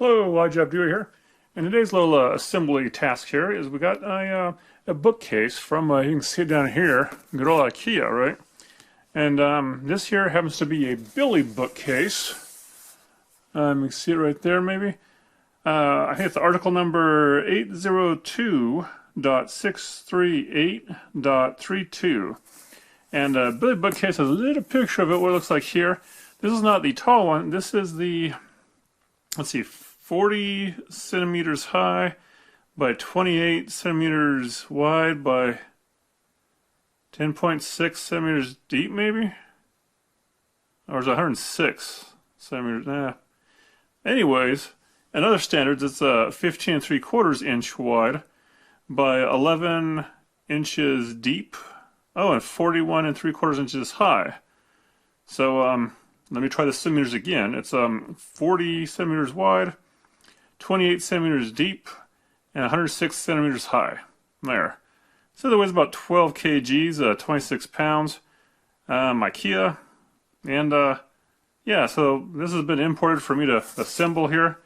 Hello, Job Dewey here. And today's little assembly task here is we got a bookcase from, you can see it down here, good old IKEA, right? And this here happens to be a Billy bookcase. You can see it right there, maybe. I think it's article number 802.638.32. And Billy bookcase has a little picture of it, what it looks like here. This is not the tall one. This is the, let's see, 40 centimeters high by 28 centimeters wide by 10.6 centimeters deep, maybe? Or is it 106 centimeters? Nah. Anyways, in other standards, it's 15 3/4 inch wide by 11 inches deep. Oh, and 41 3/4 inches high. So, let me try the centimeters again. It's 40 centimeters wide, 28 centimeters deep, and 106 centimeters high. There. So that weighs about 12 kgs, 26 pounds. IKEA. And yeah, so this has been imported for me to assemble here.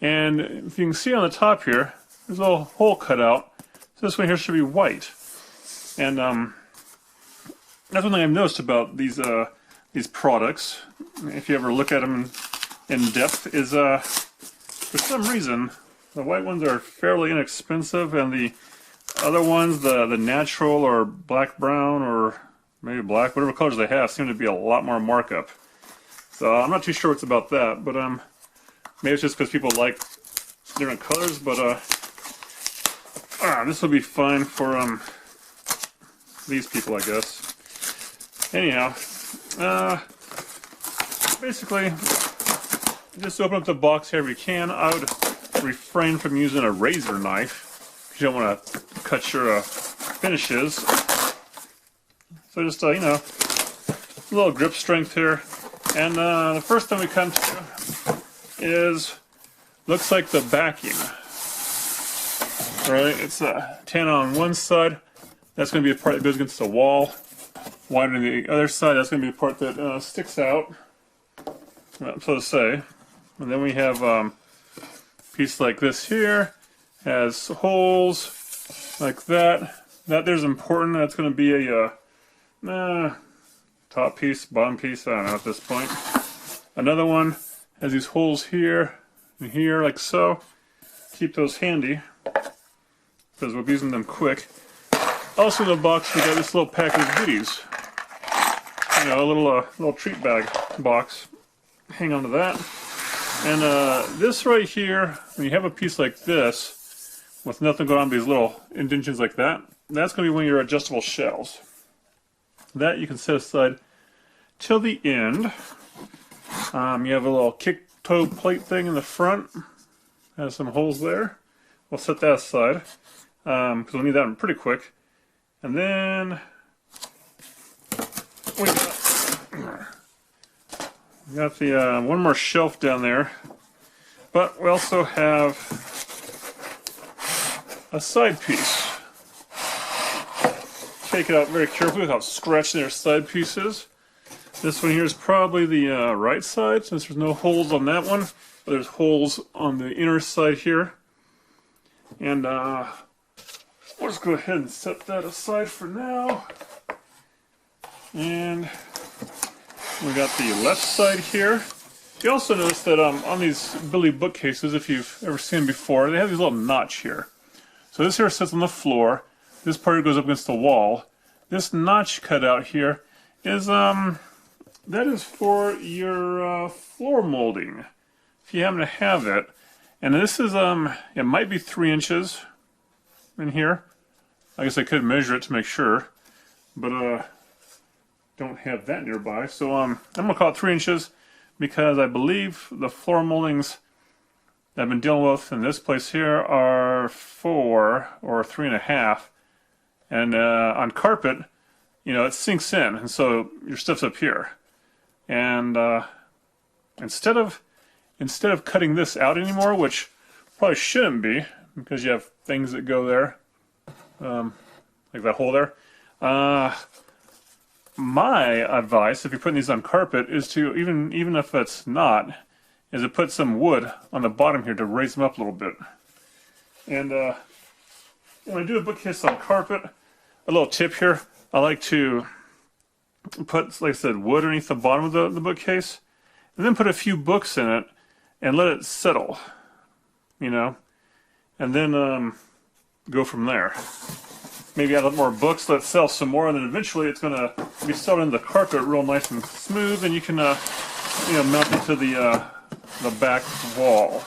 And if you can see on the top here, there's a little hole cut out. So this one here should be white. And that's one thing I've noticed about these products, if you ever look at them in depth, is for some reason the white ones are fairly inexpensive, and the other ones, the natural or black brown or maybe black, whatever colors they have, seem to be a lot more markup. So I'm not too sure what's about that, but maybe it's just because people like different colors. But this will be fine for these people, I guess. Anyhow, basically, just open up the box here if you can. I would refrain from using a razor knife because you don't want to cut your finishes. So just, you know, a little grip strength here. And the first thing we come to is, looks like the backing. Right, it's 10 on one side. That's going to be a part that goes against the wall. Wide on the other side, that's going to be a part that sticks out, so to say. And then we have a piece like this here, has holes like that. That there's important. That's going to be a top piece, bottom piece, I don't know at this point. Another one has these holes here and here, like so. Keep those handy, because we'll be using them quick. Also in the box, we got this little package of goodies. You know, a little treat bag box. Hang on to that. And this right here, when you have a piece like this, with nothing going on, these little indentions like that, that's going to be one of your adjustable shelves. That you can set aside till the end. You have a little kick toe plate thing in the front. Has some holes there. We'll set that aside, because we'll need that one pretty quick. And then we got the one more shelf down there, but we also have a side piece. Take it out very carefully without scratching their side pieces. This one here is probably the right side, since there's no holes on that one, but there's holes on the inner side here. And we'll just go ahead and set that aside for now. And we got the left side here. You also notice that on these Billy bookcases, if you've ever seen them before, they have these little notch here. So this here sits on the floor. This part goes up against the wall. This notch cut out here is that is for your floor molding, if you happen to have it. And this is it might be 3 inches in here. I guess I could measure it to make sure, but don't have that nearby. So I'm gonna call it 3 inches, because I believe the floor moldings that I've been dealing with in this place here are 4 or 3.5. And on carpet, you know, it sinks in, and so your stuff's up here. And instead of cutting this out anymore, which probably shouldn't be, because you have things that go there, like that hole there. My advice, if you're putting these on carpet, is to, even if it's not, is to put some wood on the bottom here to raise them up a little bit. And when I do a bookcase on carpet, a little tip here, I like to put, like I said, wood underneath the bottom of the bookcase, and then put a few books in it and let it settle, you know, and then go from there. Maybe add a little more books, let it sell some more, and then eventually it's going to be settled into the carpet real nice and smooth, and you can you know, mount it to the back wall.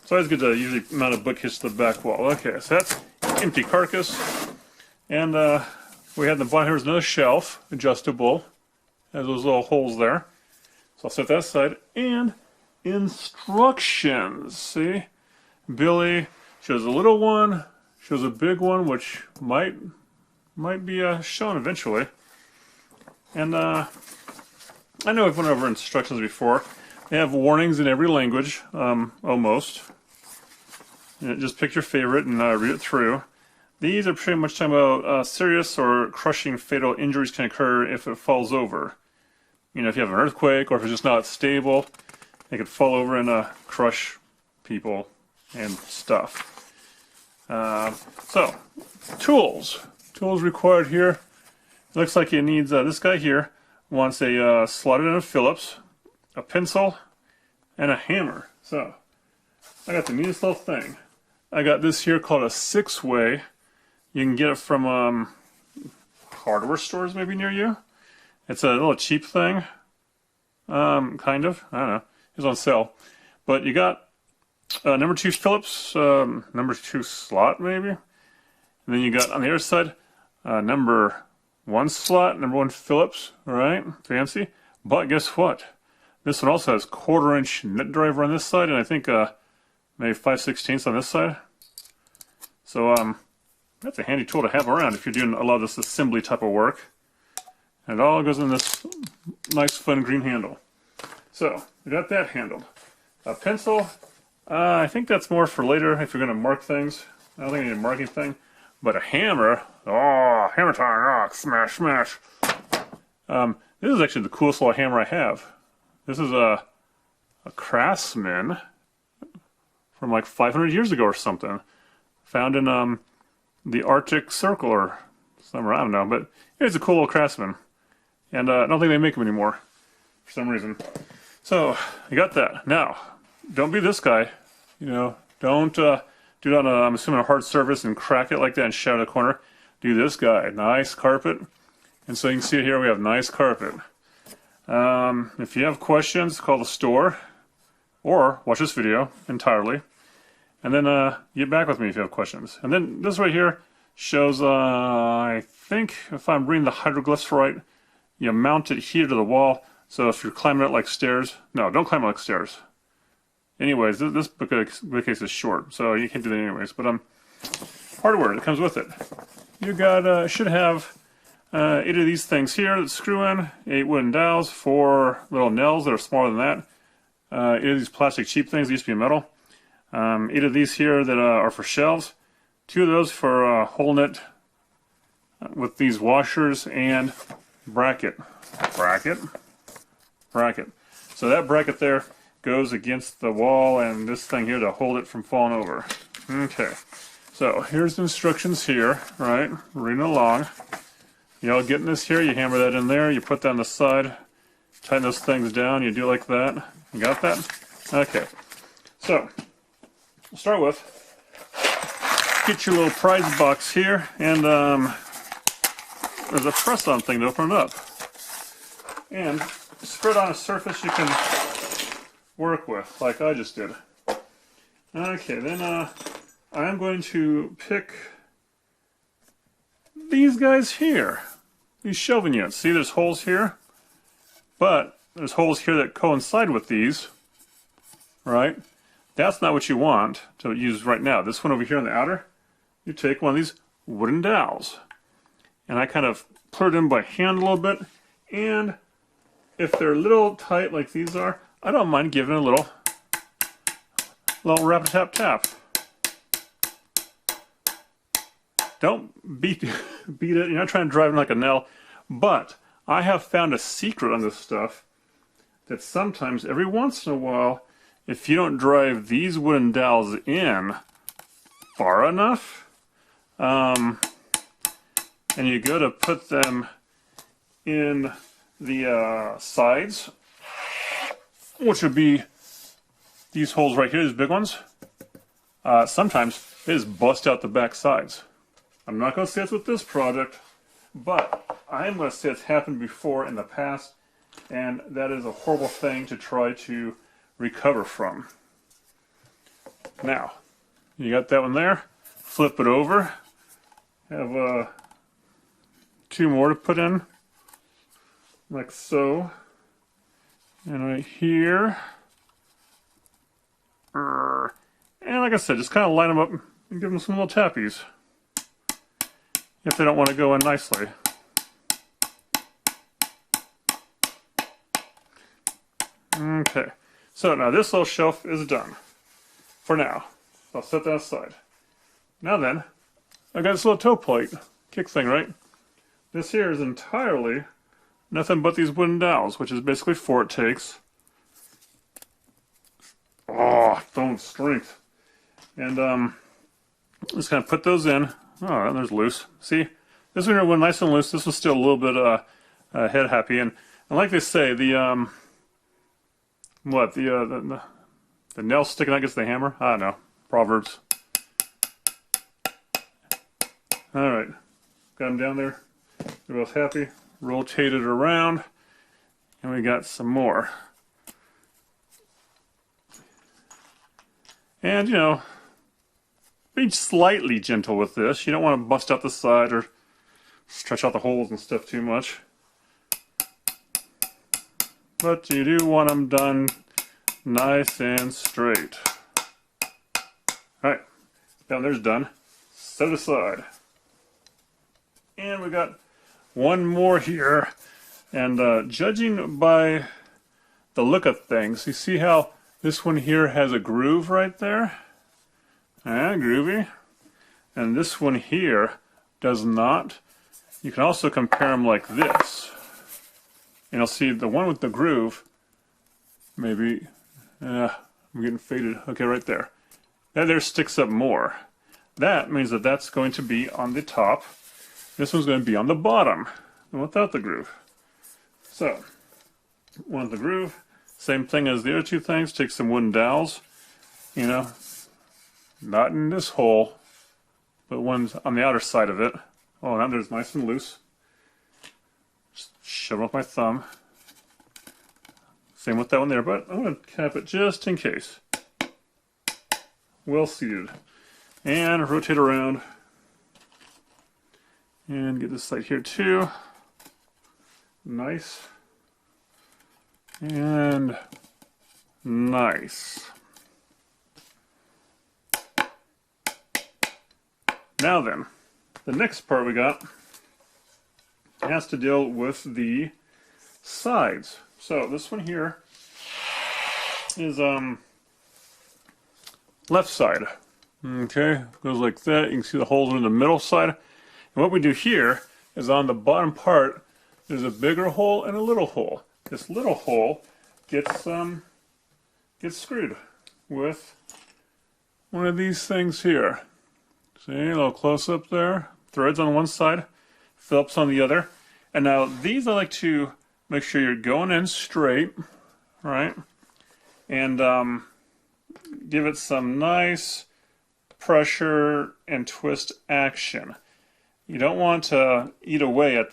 It's always good to usually mount a bookcase to the back wall. Okay, so that's empty carcass, and we have the bottom here is another shelf, adjustable, has those little holes there. So I'll set that aside, and instructions. See, Billy shows a little one, shows a big one, which might be shown eventually. And I know I've went over instructions before. They have warnings in every language, almost. And just pick your favorite and read it through. These are pretty much talking about serious or crushing fatal injuries can occur if it falls over. You know, if you have an earthquake or if it's just not stable, it could fall over and crush people and stuff. So, tools. Tools required here. It looks like it needs, this guy here wants a slotted end of Phillips, a pencil, and a hammer. So, I got the neatest little thing. I got this here called a 6-way. You can get it from hardware stores maybe near you. It's a little cheap thing. Kind of. I don't know. It's on sale. But you got number 2 Phillips, number 2 slot maybe. And then you got on the other side number 1 slot, number 1 Phillips. Alright, fancy. But guess what? This one also has 1/4-inch nut driver on this side, and I think maybe 5/16 on this side. So that's a handy tool to have around if you're doing a lot of this assembly type of work. And it all goes in this nice fun green handle. So we got that handled. A pencil, I think that's more for later if you're going to mark things. I don't think I need a marking thing. But a hammer, oh, hammer time, oh, smash, smash. This is actually the coolest little hammer I have. This is a Craftsman from like 500 years ago or something. Found in the Arctic Circle or somewhere, I don't know. But it's a cool little Craftsman. And I don't think they make them anymore for some reason. So, you got that. Now, don't be this guy. You know, don't do it on, I'm assuming, a hard surface and crack it like that and shout at the corner. Do this guy. Nice carpet. And so you can see here we have nice carpet. If you have questions, call the store. Or watch this video entirely. And then get back with me if you have questions. And then this right here shows, I think, if I'm reading the hieroglyphs right, you mount it here to the wall. So if you're climbing it like stairs, no, don't climb it like stairs. Anyways, this bookcase is short, so you can't do that anyways. But hardware that comes with it. You got should have 8 of these things here that screw in, 8 wooden dowels, 4 little nails that are smaller than that. 8 of these plastic cheap things that used to be metal. 8 of these here that are for shelves. 2 of those for holding it with these washers and bracket. So that bracket there goes against the wall and this thing here to hold it from falling over. Okay, so here's the instructions here, right? Reading along. You all getting this here, you hammer that in there, you put that on the side, tighten those things down, you do it like that. You got that? Okay, so we'll start with, get your little prize box here, and there's a press-on thing to open it up. And spread on a surface you can work with, like I just did. Okay, then I'm going to pick these guys here, these shelving units. See, there's holes here, but there's holes here that coincide with these, right? That's not what you want to use right now. This one over here on the outer, you take one of these wooden dowels, and I kind of put it in by hand a little bit, and if they're a little tight like these are, I don't mind giving it a little rap-a-tap-tap. Don't beat it. You're not trying to drive it like a nail. But I have found a secret on this stuff that sometimes, every once in a while, if you don't drive these wooden dowels in far enough, and you go to put them in the sides, which would be these holes right here, these big ones, sometimes they just bust out the back sides. I'm not going to say it's with this project, but I am going to say it's happened before in the past, and that is a horrible thing to try to recover from. Now, you got that one there, flip it over, have two more to put in, like so, and right here, and like I said, just kind of line them up and give them some little tappies if they don't want to go in nicely. Okay, so now this little shelf is done for now. I'll set that aside. Now then, I got this little toe plate kick thing, right? This here is entirely nothing but these wooden dowels, which is basically 4 it takes. Oh, thumb strength. And just kind of put those in. Oh, there's loose. See, this one went nice and loose. This was still a little bit head happy. And like they say, the nail sticking out against the hammer? I don't know. Proverbs. Alright. Got them down there. They're both happy. Rotate it around. And we got some more. And, you know, be slightly gentle with this. You don't want to bust out the side or stretch out the holes and stuff too much. But you do want them done nice and straight. Alright, down there's done. Set it aside. And we got one more here. And judging by the look of things, you see how this one here has a groove right there? Groovy. And this one here does not. You can also compare them like this. And you'll see the one with the groove, maybe, I'm getting faded. Okay, right there. That there sticks up more. That means that that's going to be on the top. This one's going to be on the bottom, and without the groove. So, one with the groove, same thing as the other two things. Take some wooden dowels, you know, not in this hole, but one's on the outer side of it. Oh, now there's nice and loose. Just shove it with my thumb. Same with that one there, but I'm going to cap it just in case. Well seated. And rotate around. And get this side here too. Nice. And nice. Now then, the next part we got has to deal with the sides. So this one here is left side. Okay, goes like that. You can see the holes in the middle side. And what we do here is on the bottom part, there's a bigger hole and a little hole. This little hole gets screwed with one of these things here. See, a little close up there. Threads on one side, Phillips on the other. And now these I like to make sure you're going in straight, right? And give it some nice pressure and twist action. You don't want to eat away at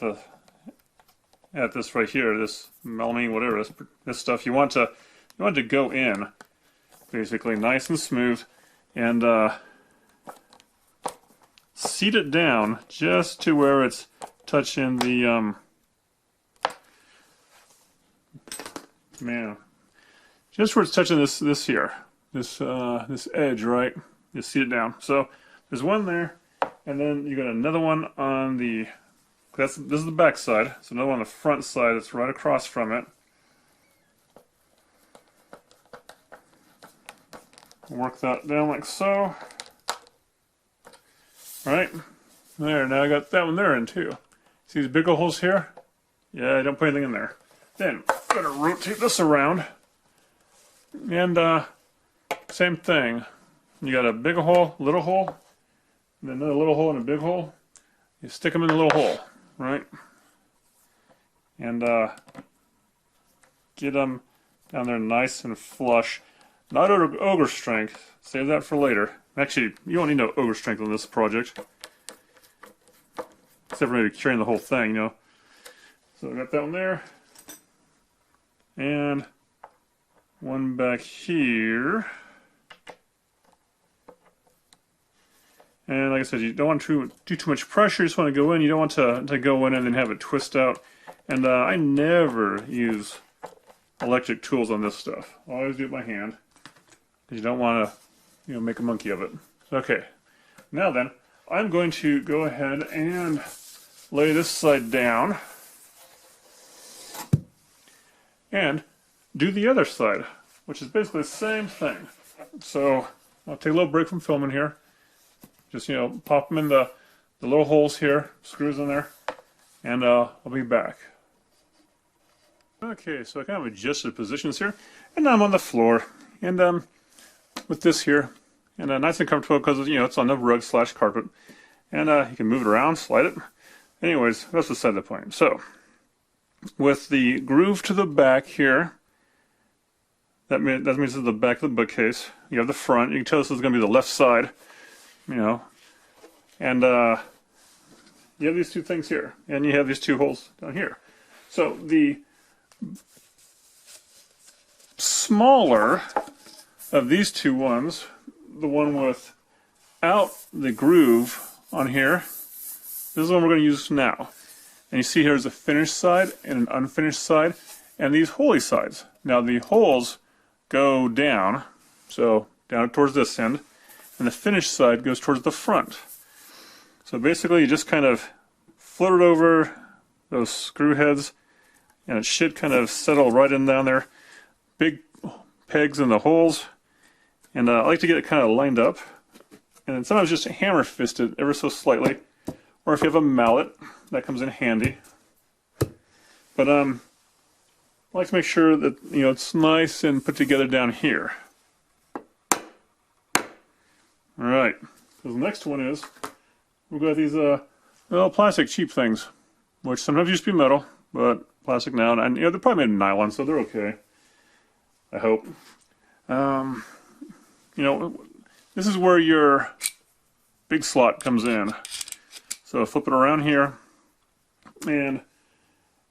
this right here, this melamine, whatever this stuff. You want to go in basically nice and smooth, and seat it down just to where it's touching the just where it's touching this here, this edge, right? Just seat it down. So there's one there, and then you got another one on the. This is the back side. So another one on the front side that's right across from it. Work that down like so. Right there. Now I got that one there in too. See these big holes here? Yeah, don't put anything in there. Then Better rotate this around. And same thing. You got a big hole, little hole, and then another little hole and a big hole. You stick them in the little hole, right? And get them down there nice and flush. Not ogre strength. Save that for later. Actually, you don't need no ogre strength on this project. Except for maybe carrying the whole thing, you know. So I got that one there. And one back here. And like I said, you don't want to do too much pressure. You just want to go in. You don't want to go in and then have it twist out. And I never use electric tools on this stuff. I always do it by hand. Because you don't want to, make a monkey of it. Okay. Now then, I'm going to go ahead and lay this side down. And do the other side, which is basically the same thing. So I'll take a little break from filming here. Just, pop them in the little holes here, screws in there, and I'll be back. Okay, so I kind of adjusted positions here, and now I'm on the floor, and with this here, and nice and comfortable because, it's on the rug / carpet, and you can move it around, slide it. Anyways, that's beside the point. So, with the groove to the back here, that means this is the back of the bookcase. You have the front. You can tell this is going to be the left side, and you have these two things here, and you have these two holes down here. So the smaller of these two ones, the one without the groove on here, this is the one we're going to use now. And you see here's a finished side and an unfinished side, and these holy sides. Now the holes go down, so down towards this end, and the finished side goes towards the front. So basically you just kind of float it over those screw heads, and it should kind of settle right in down there. Big pegs in the holes, and I like to get it kind of lined up, and then sometimes just hammer fist it ever so slightly, or if you have a mallet, that comes in handy. But I like to make sure that it's nice and put together down here. All right, so the next one is we've got these little plastic cheap things, which sometimes used to be metal, but plastic now, and they're probably made of nylon, so they're okay. I hope. This is where your big slot comes in. So flip it around here, and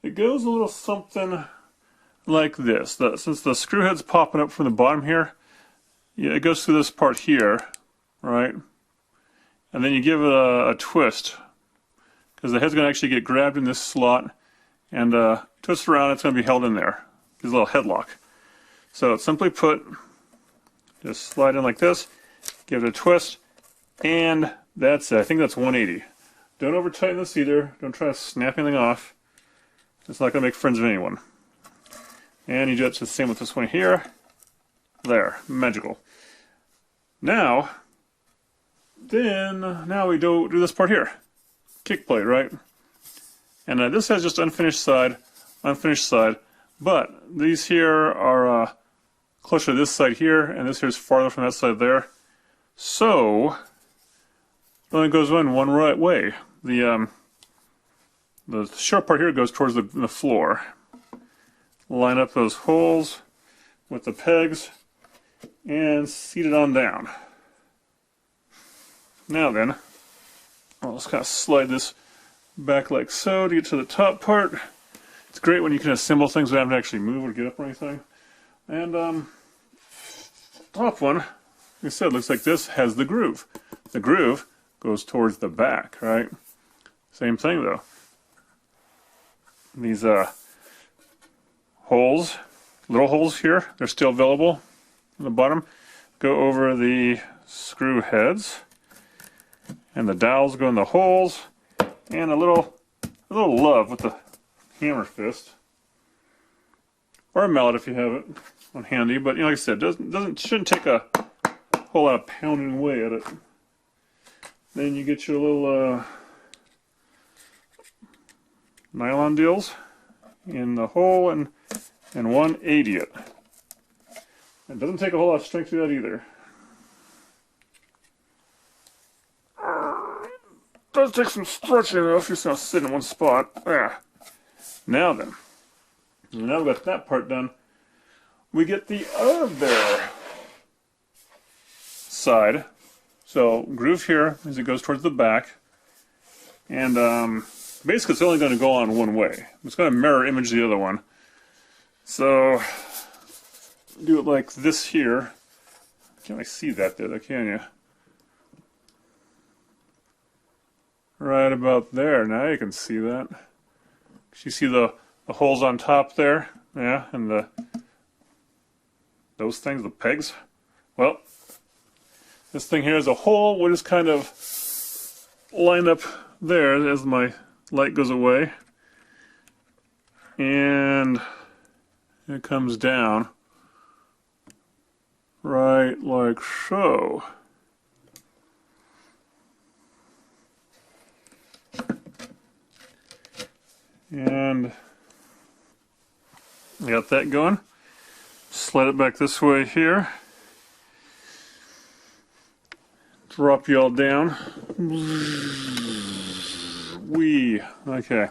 it goes a little something like this. Since the screw head's popping up from the bottom here, it goes through this part here, right? And then you give it a twist, because the head's going to actually get grabbed in this slot, and twist around, it's going to be held in there. Gives a little headlock. So simply put, just slide in like this, give it a twist, and that's it. I think that's 180. Don't over tighten this either. Don't try to snap anything off. It's not going to make friends of anyone. And you do it the same with this one here. There, magical. Now we do this part here. Kick plate, right? And this has just unfinished side, but these here are closer to this side here, and this here is farther from that side there. So it only goes in one right way. The short part here goes towards the floor. Line up those holes with the pegs and seat it on down. Now then, I'll just kind of slide this back like so to get to the top part. It's great when you can assemble things without having to actually move or get up or anything. And top one, like I said, looks like this has the groove. The groove goes towards the back, right? Same thing though. These holes, little holes here, they're still available on the bottom. Go over the screw heads, and the dowels go in the holes, and a little love with the hammer fist, or a mallet if you have it on handy. But like I said, shouldn't take a whole lot of pounding away at it. Then you get your little nylon deals in the hole, and and 1/80. It doesn't take a whole lot of strength to do that either. Does take some stretching though if you're just gonna sit in one spot. Ah. Now then. Now we've got that part done. We get the other side. So groove here as it goes towards the back. And basically it's only going to go on one way. It's going to mirror image the other one. So do it like this here. Can't really see that there, can you? Right about there. Now you can see that. You see the holes on top there? Yeah, and those things, the pegs. Well, this thing here is a hole. We'll just kind of line up there as my light goes away. And it comes down right like so. And got that going. Slide it back this way here. Drop you all down. Wee. Okay.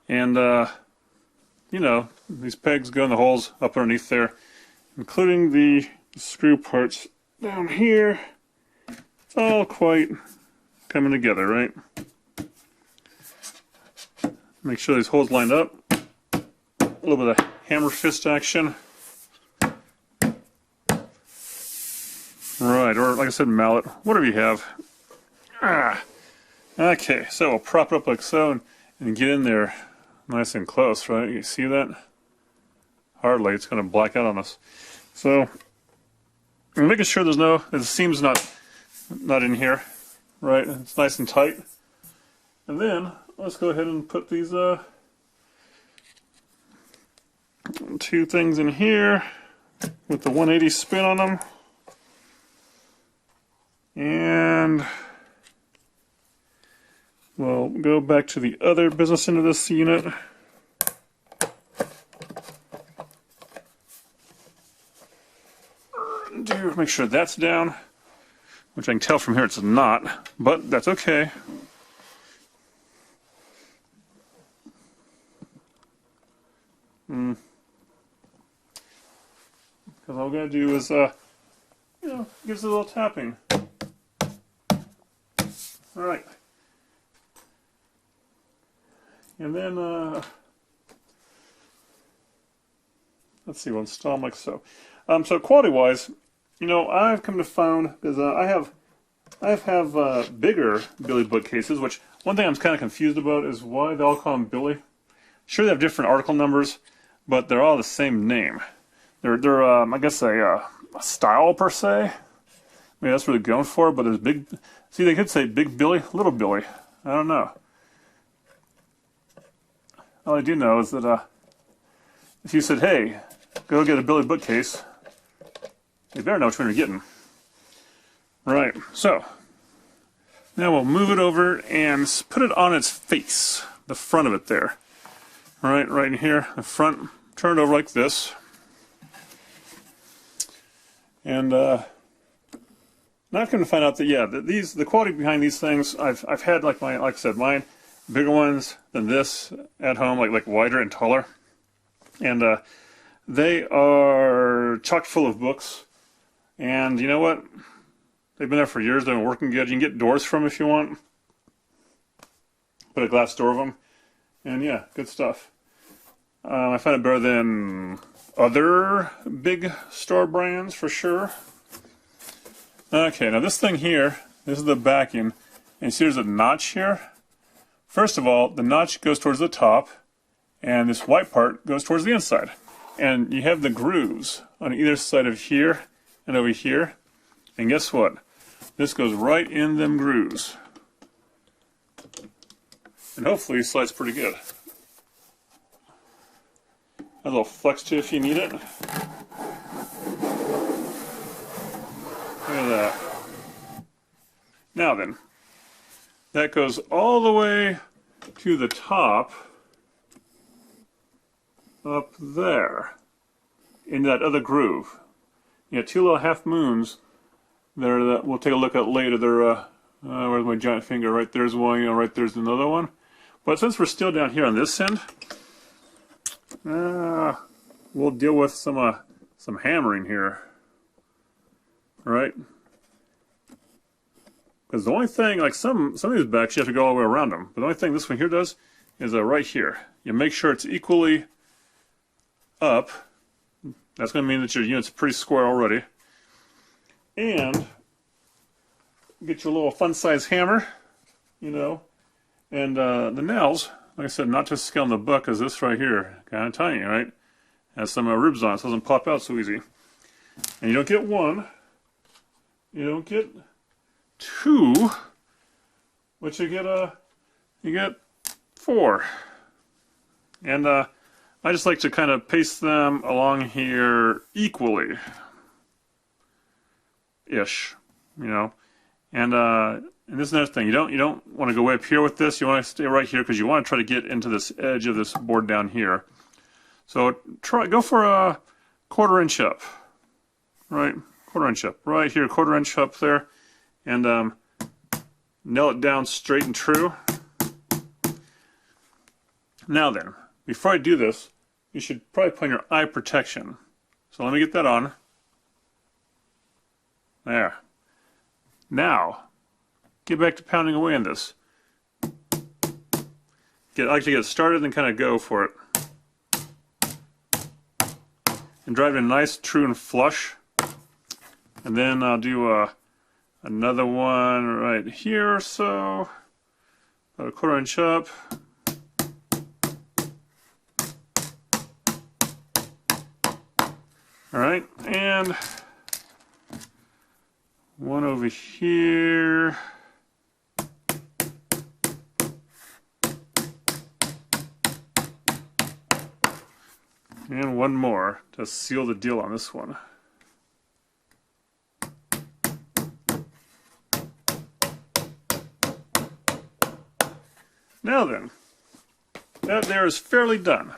And, you know, these pegs go in the holes up underneath there, including the screw parts down here. It's all quite coming together, right? Make sure these holes lined up. A little bit of hammer fist action. Right, or like I said, mallet, whatever you have. Ah. Okay, so we'll prop it up like so and get in there nice and close, right? You see that? Hardly, it's going to black out on us. So, I'm making sure there's the seam's not in here, right? It's nice and tight. And then, let's go ahead and put these two things in here with the 180 spin on them. And we'll go back to the other business end of this unit. Make sure that's down, which I can tell from here it's not, but that's okay. Because all we're going to do is, you know, gives it a little tapping. Alright. And then, let's see, we'll install them like so. So quality-wise, you know, I've come to find, because I have bigger Billy bookcases, which one thing I'm kind of confused about is why they all call them Billy. Sure, they have different article numbers, but they're all the same name. They're I guess a style per se. Maybe that's what they're going for, but there's big. See, they could say Big Billy, Little Billy. I don't know. All I do know is that if you said, "Hey, go get a Billy bookcase," you better know which one you're getting. Right. So now we'll move it over and put it on its face, the front of it there. Right in here, the front. Turn it over like this. And now I've come to find out that the quality behind these things, I've had like I said, mine bigger ones than this at home, like wider and taller, and they are chock full of books. And you know what? They've been there for years. They've been working good. You can get doors from them if you want. Put a glass door of them, and yeah, good stuff. I find it better than other big store brands for sure. Okay, now this thing here, this is the backing, and you see there's a notch here. First of all, the notch goes towards the top, and this white part goes towards the inside. And you have the grooves on either side of here and over here. And guess what? This goes right in them grooves. And hopefully it slides pretty good. A little flex to if you need it. Look at that. Now then, that goes all the way to the top. up there in that other groove. You got two little half moons there that we'll take a look at later. They're where's my giant finger? Right there's one, you know, right there's another one. But since we're still down here on this end, we'll deal with some hammering here. Right? Because the only thing, like some of these backs, you have to go all the way around them. But the only thing this one here does is right here. You make sure it's equally up. That's going to mean that your unit's pretty square already. And get your little fun-size hammer, you know. And the nails, like I said, not to scale in the butt, because this right here, kind of tiny, right? Has some ribs on it, so it doesn't pop out so easy. And you don't get one. You don't get two, but you get four. And I just like to kind of paste them along here equally, ish, you know. And this is another thing. You don't want to go way up here with this. You want to stay right here because you want to try to get into this edge of this board down here. So go for a 1/4 inch up, right? 1/4 inch up, right here, 1/4 inch up there, and nail it down straight and true. Now then, before I do this, you should probably put on your eye protection. So let me get that on. There. Now, get back to pounding away on this. I like to get it started and kind of go for it. And drive it nice, true, and flush. And then I'll do another one right here or so. About a 1/4 inch up. Alright, and one over here. And one more to seal the deal on this one. Now then, that there is fairly done.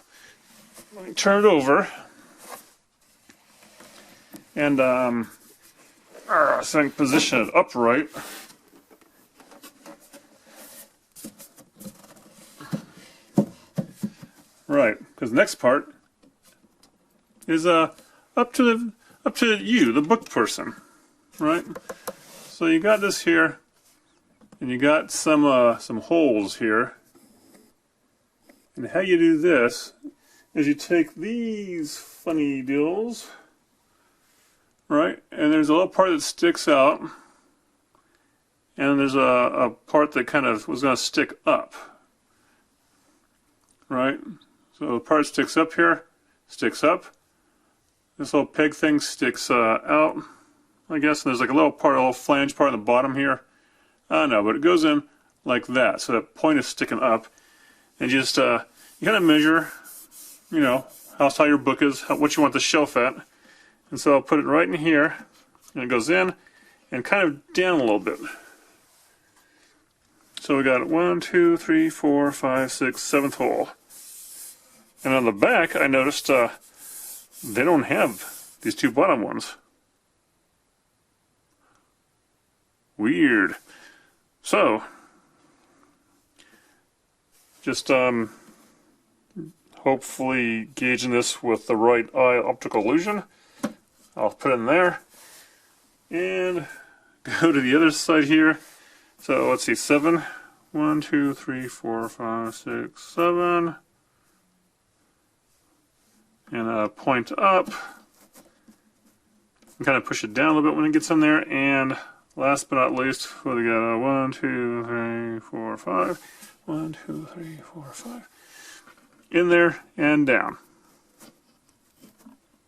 Let me turn it over. And so I can position it upright. Right, because the next part is up to you, the book person, right? So you got this here, and you got some holes here. And how you do this is you take these funny deals, right? And there's a little part that sticks out, and there's a part that kind of was going to stick up, right? So the part sticks up here, sticks up. This little peg thing sticks out, I guess, and there's like a little flange part on the bottom here. I don't know, but it goes in like that, so that point is sticking up. And just, you kind of measure, you know, how tall your book is, what you want the shelf at. And so I'll put it right in here, and it goes in, and kind of down a little bit. So we got 1, 2, 3, 4, 5, 6, 7th hole. And on the back, I noticed they don't have these two bottom ones. Weird. So, just hopefully gauging this with the right eye optical illusion. I'll put it in there. And go to the other side here. So let's see, 7. 1, 2, 3, 4, 5, 6, 7. And point up. And kind of push it down a little bit when it gets in there. And last but not least, we got 1, 2, 3, 4, 5. 1, 2, 3, 4, 5. In there and down.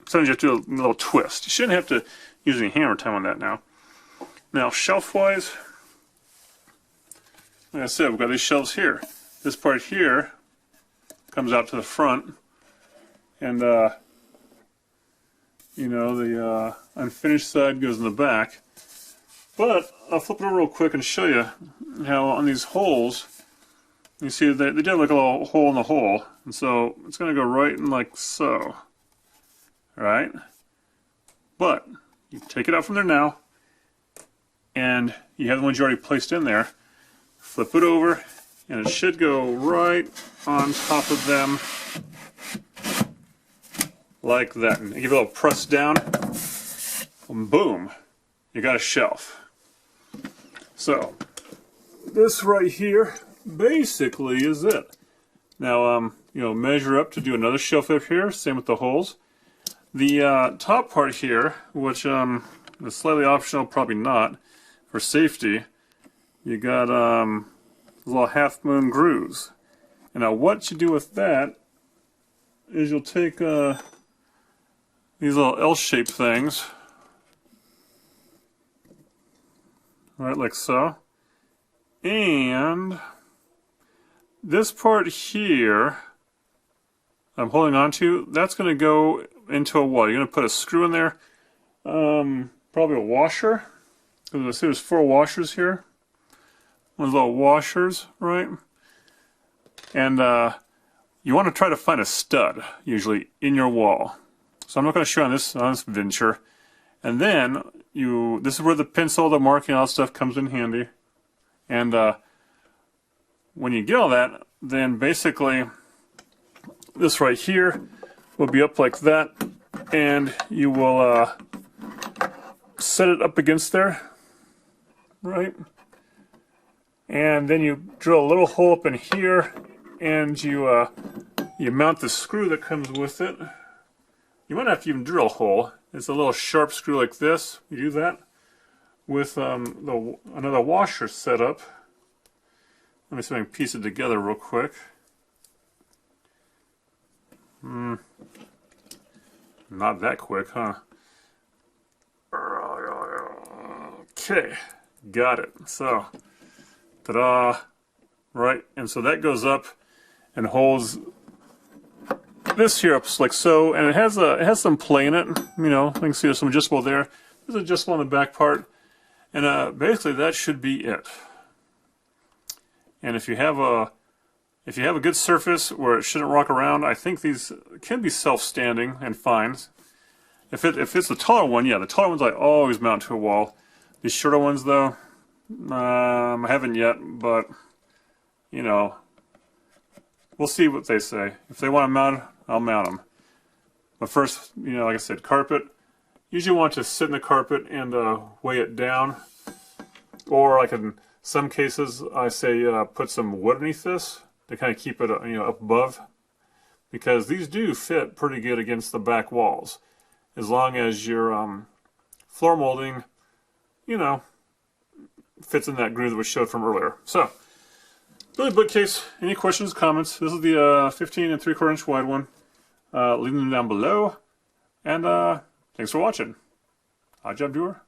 Sometimes you have to do a little twist. You shouldn't have to use any hammer time on that now. Now, shelf-wise, like I said, we've got these shelves here. This part here comes out to the front. And, you know, the unfinished side goes in the back. But I'll flip it over real quick and show you how on these holes, You see they did like a little hole in the hole, and so it's going to go right in like so. Right? But you take it out from there now, and you have the ones you already placed in there. Flip it over, and it should go right on top of them like that. And give it a little press down, and boom, you got a shelf. So this right here basically is it. Now, you know, measure up to do another shelf up here. Same with the holes. The top part here, which is slightly optional, probably not, for safety, you got little half moon grooves. And now what you do with that is you'll take these little L-shaped things, right, like so, and this part here I'm holding on to, that's going to go into a wall. You're going to put a screw in there, probably a washer, because I see there's 4 washers here. One of those little washers, right? And you want to try to find a stud, usually, in your wall. So I'm not going to show you on this venture. And then, this is where the pencil, the marking, all that stuff comes in handy. And when you get all that, then basically, this right here will be up like that, and you will set it up against there, right? And then you drill a little hole up in here, and you mount the screw that comes with it. You might have to even drill a hole. It's a little sharp screw like this. You do that with another washer set up. Let me see if I can piece it together real quick. Not that quick, huh? Okay, got it. So, ta-da! Right, and so that goes up and holds this here up like so, and it has some play in it. You know, you can see there's some adjustable there. There's adjustable on the back part, and basically that should be it. And if you have a good surface where it shouldn't rock around, I think these can be self-standing and fine. If it's the taller one, yeah, the taller ones I always mount to a wall. These shorter ones, though, I haven't yet, but, you know, we'll see what they say. If they want to mount, I'll mount them. But first, you know, like I said, carpet. Usually want to sit in the carpet and weigh it down. Or like in some cases, I say put some wood underneath this to kind of keep it, you know, up above. Because these do fit pretty good against the back walls. As long as your floor molding, you know, fits in that groove that we showed from earlier. So, Billy Bookcase, any questions, comments? This is the 15 and 3/4 inch wide one. Leave them down below. And thanks for watching. Odd Job Doer,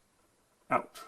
out.